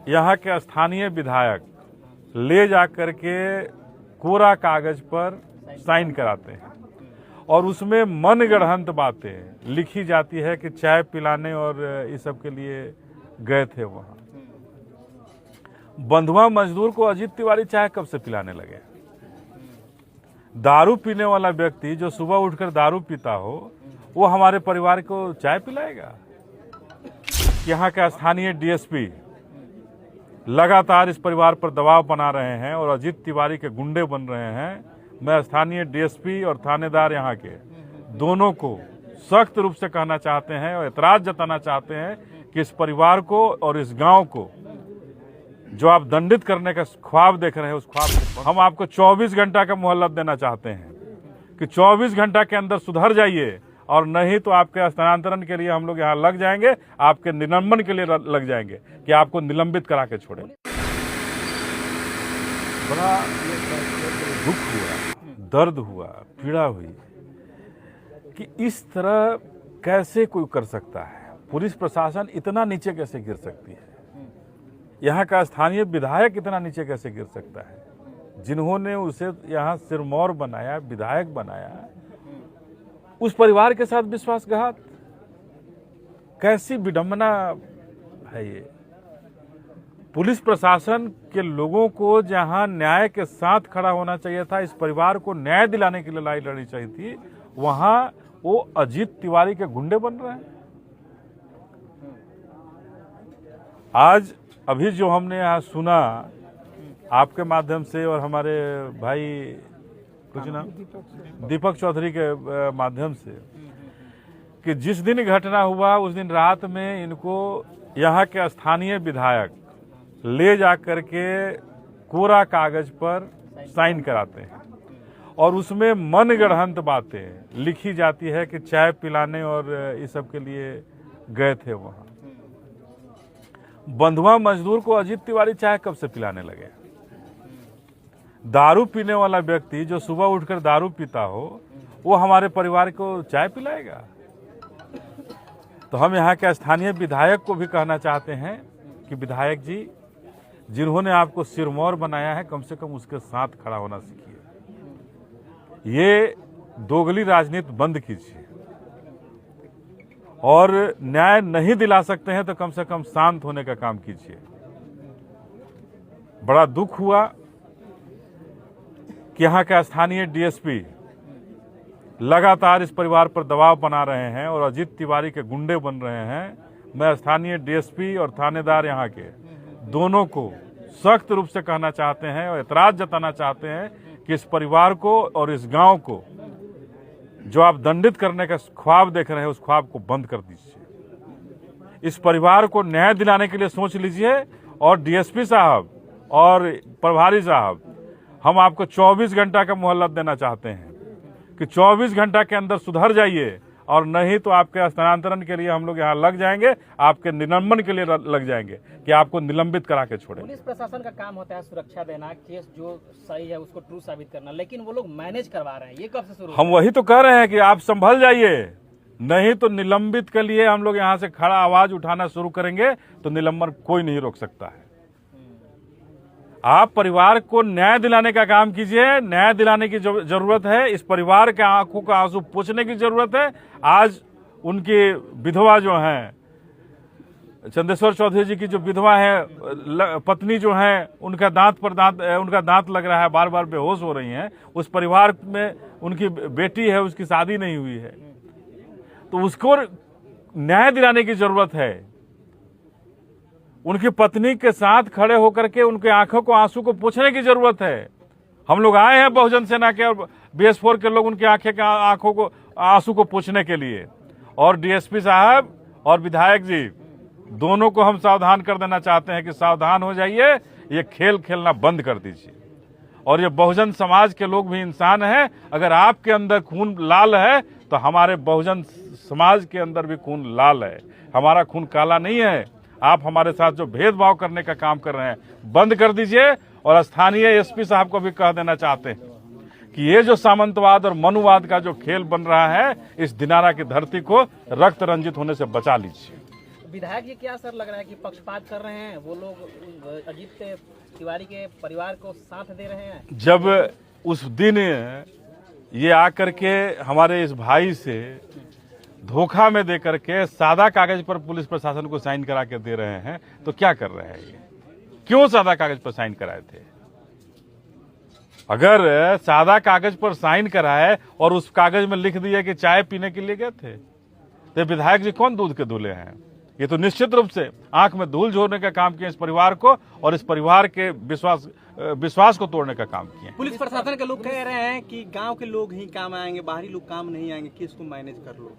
यहाँ के स्थानीय विधायक ले जाकर के कोरा कागज पर साइन कराते हैं और उसमें मनगढ़ंत बातें लिखी जाती है कि चाय पिलाने और इस सब के लिए गए थे वहाँ। बंधुआ मजदूर को अजीत तिवारी चाय कब से पिलाने लगे? दारू पीने वाला व्यक्ति जो सुबह उठकर दारू पीता हो वो हमारे परिवार को चाय पिलाएगा? यहाँ का स्थानीय डीएसपी लगातार इस परिवार पर दबाव बना रहे हैं और अजीत तिवारी के गुंडे बन रहे हैं। मैं स्थानीय डीएसपी और थानेदार यहाँ के दोनों को सख्त रूप से कहना चाहते हैं और एतराज जताना चाहते हैं कि इस परिवार को और इस गांव को जो आप दंडित करने का ख्वाब देख रहे हैं उस ख्वाब को हम आपको 24 घंटा का मोहलत देना चाहते हैं कि 24 घंटा के अंदर सुधर जाइए और नहीं तो आपके स्थानांतरण के लिए हम लोग यहाँ लग जाएंगे, आपके निलंबन के लिए लग जाएंगे कि आपको निलंबित करा के छोड़ेंगे। बड़ा दुख हुआ, दर्द हुआ, पीड़ा हुई कि इस तरह कैसे कोई कर सकता है। पुलिस प्रशासन इतना नीचे कैसे गिर सकती है? यहाँ का स्थानीय विधायक इतना नीचे कैसे गिर सकता है? जिन्होंने उसे यहाँ सिरमौर बनाया, विधायक बनाया, उस परिवार के साथ विश्वासघात, कैसी विडंबना है ये। पुलिस प्रशासन के लोगों को जहां न्याय के साथ खड़ा होना चाहिए था, इस परिवार को न्याय दिलाने के लिए लड़ाई लड़नी चाहिए थी, वहां वो अजीत तिवारी के गुंडे बन रहे हैं। आज अभी जो हमने यहाँ सुना आपके माध्यम से और हमारे भाई कुछ नाम दीपक चौधरी के माध्यम से कि जिस दिन घटना हुआ उस दिन रात में इनको यहाँ के स्थानीय विधायक ले जाकर के कोरा कागज पर साइन कराते हैं और उसमें मनगढ़ंत बातें लिखी जाती है कि चाय पिलाने और इस सब के लिए गए थे वहाँ। बंधुआ मजदूर को अजीत तिवारी चाय कब से पिलाने लगे? दारू पीने वाला व्यक्ति जो सुबह उठकर दारू पीता हो वो हमारे परिवार को चाय पिलाएगा? तो हम यहाँ के स्थानीय विधायक को भी कहना चाहते हैं कि विधायक जी, जिन्होंने आपको सिरमौर बनाया है, कम से कम उसके साथ खड़ा होना सीखिए। ये दोगली राजनीति बंद कीजिए और न्याय नहीं दिला सकते हैं तो कम से कम शांत होने का काम कीजिए। बड़ा दुख हुआ कि यहाँ का स्थानीय डीएसपी लगातार इस परिवार पर दबाव बना रहे हैं और अजीत तिवारी के गुंडे बन रहे हैं। मैं स्थानीय डीएसपी और थानेदार यहाँ के दोनों को सख्त रूप से कहना चाहते हैं और एतराज जताना चाहते हैं कि इस परिवार को और इस गांव को जो आप दंडित करने का ख्वाब देख रहे हैं उस ख्वाब को बंद कर दीजिए। इस परिवार को न्याय दिलाने के लिए सोच लीजिए और डीएसपी साहब और प्रभारी साहब, हम आपको 24 घंटा का मोहलत देना चाहते हैं कि 24 घंटा के अंदर सुधर जाइए और नहीं तो आपके स्थानांतरण के लिए हम लोग यहाँ लग जाएंगे, आपके निलंबन के लिए लग जाएंगे कि आपको निलंबित करा के छोड़ेंगे। पुलिस प्रशासन का काम होता है सुरक्षा देना, केस जो सही है उसको ट्रू साबित करना, लेकिन वो लोग मैनेज करवा रहे हैं। ये कब से शुरू? हम वही तो कह रहे हैं कि आप संभल जाइए, नहीं तो निलंबित के लिए हम लोग यहाँ से खड़ा आवाज उठाना शुरू करेंगे तो निलंबन कोई नहीं रोक सकता है। आप परिवार को न्याय दिलाने का काम कीजिए। न्याय दिलाने की जरूरत है, इस परिवार के आंखों का आंसू पोंछने की जरूरत है। आज उनकी विधवा जो हैं, चंदेश्वर चौधरी जी की जो विधवा है, पत्नी जो है, उनका दांत लग रहा है, बार बार बेहोश हो रही हैं। उस परिवार में उनकी बेटी है, उसकी शादी नहीं हुई है, तो उसको न्याय दिलाने की जरूरत है। उनकी पत्नी के साथ खड़े होकर के उनके आंखों को आंसू को पोंछने की जरूरत है। हम लोग आए हैं बहुजन सेना के और BS4 के लोग उनकी आंखों को आंसू को पोंछने के लिए। और डीएसपी साहब और विधायक जी दोनों को हम सावधान कर देना चाहते हैं कि सावधान हो जाइए, ये खेल खेलना बंद कर दीजिए। और ये बहुजन समाज के लोग भी इंसान हैं। अगर आपके अंदर खून लाल है तो हमारे बहुजन समाज के अंदर भी खून लाल है। हमारा खून काला नहीं है। आप हमारे साथ जो भेदभाव करने का काम कर रहे हैं बंद कर दीजिए। और स्थानीय एसपी साहब को भी कह देना चाहते हैं कि ये जो सामंतवाद और मनुवाद का जो खेल बन रहा है, इस दिनारा की धरती को रक्त रंजित होने से बचा लीजिए। विधायक जी क्या सर लग रहा है कि पक्षपात कर रहे हैं वो लोग, अजीत तिवारी के परिवार को साथ दे रहे हैं? जब उस दिन ये आकर के हमारे इस भाई से धोखा में दे करके सादा कागज पर पुलिस प्रशासन को साइन करा के दे रहे हैं, तो क्या कर रहे हैं ये? क्यों सादा कागज पर साइन कराए थे? अगर सादा कागज पर साइन कराए और उस कागज में लिख दिया कि चाय पीने के लिए गए थे, तो विधायक जी कौन दूध के दूल्हे हैं? ये तो निश्चित रूप से आंख में धूल झोरने का काम किया इस परिवार को, और इस परिवार के विश्वास को तोड़ने का काम किया। पुलिस प्रशासन के लोग कह रहे हैं कि गांव के लोग ही काम आएंगे, बाहरी लोग काम नहीं आएंगे, केस को मैनेज कर लो।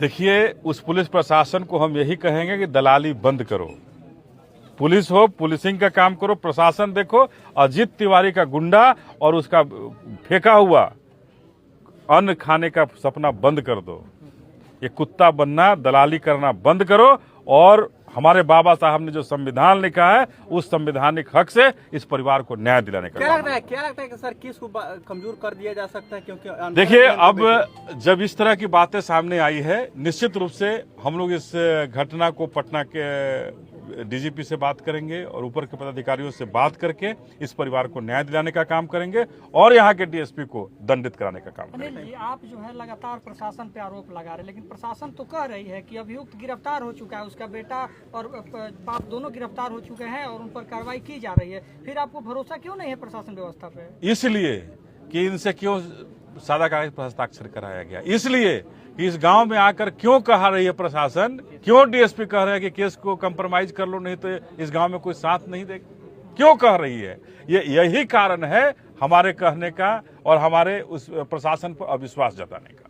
देखिए, उस पुलिस प्रशासन को हम यही कहेंगे कि दलाली बंद करो। पुलिस हो, पुलिसिंग का काम करो। प्रशासन देखो, अजीत तिवारी का गुंडा और उसका फेंका हुआ अन्न खाने का सपना बंद कर दो। ये कुत्ता बनना, दलाली करना बंद करो, और हमारे बाबा साहब ने जो संविधान लिखा है उस संवैधानिक हक से इस परिवार को न्याय दिलाने का क्या लगता है कि सर केस को कमजोर कर दिया जा सकता है? क्योंकि देखिए, अब जब इस तरह की बातें सामने आई है, निश्चित रूप से हम लोग इस घटना को पटना के डीजीपी से बात करेंगे और ऊपर के पदाधिकारियों से बात करके इस परिवार को न्याय दिलाने का काम करेंगे और यहाँ के डीएसपी को दंडित कराने का काम करेंगे। अनिल जी, आप जो है लगातार प्रशासन पे आरोप लगा रहे हैं, लेकिन प्रशासन तो कह रही है कि अभियुक्त गिरफ्तार हो चुका है, उसका बेटा और बाप दोनों गिरफ्तार हो चुके हैं और उन पर कार्रवाई की जा रही है। फिर आपको भरोसा क्यों नहीं है प्रशासन व्यवस्था पे? इसलिए कि इनसे क्यों सादा कागज पर हस्ताक्षर कराया गया, इसलिए कि इस गांव में आकर क्यों कहा रही है प्रशासन, क्यों डीएसपी कह रहे हैं कि केस को कंप्रोमाइज कर लो, नहीं तो इस गांव में कोई साथ नहीं देगा, क्यों कह रही है? यही कारण है हमारे कहने का और हमारे उस प्रशासन पर अविश्वास जताने का।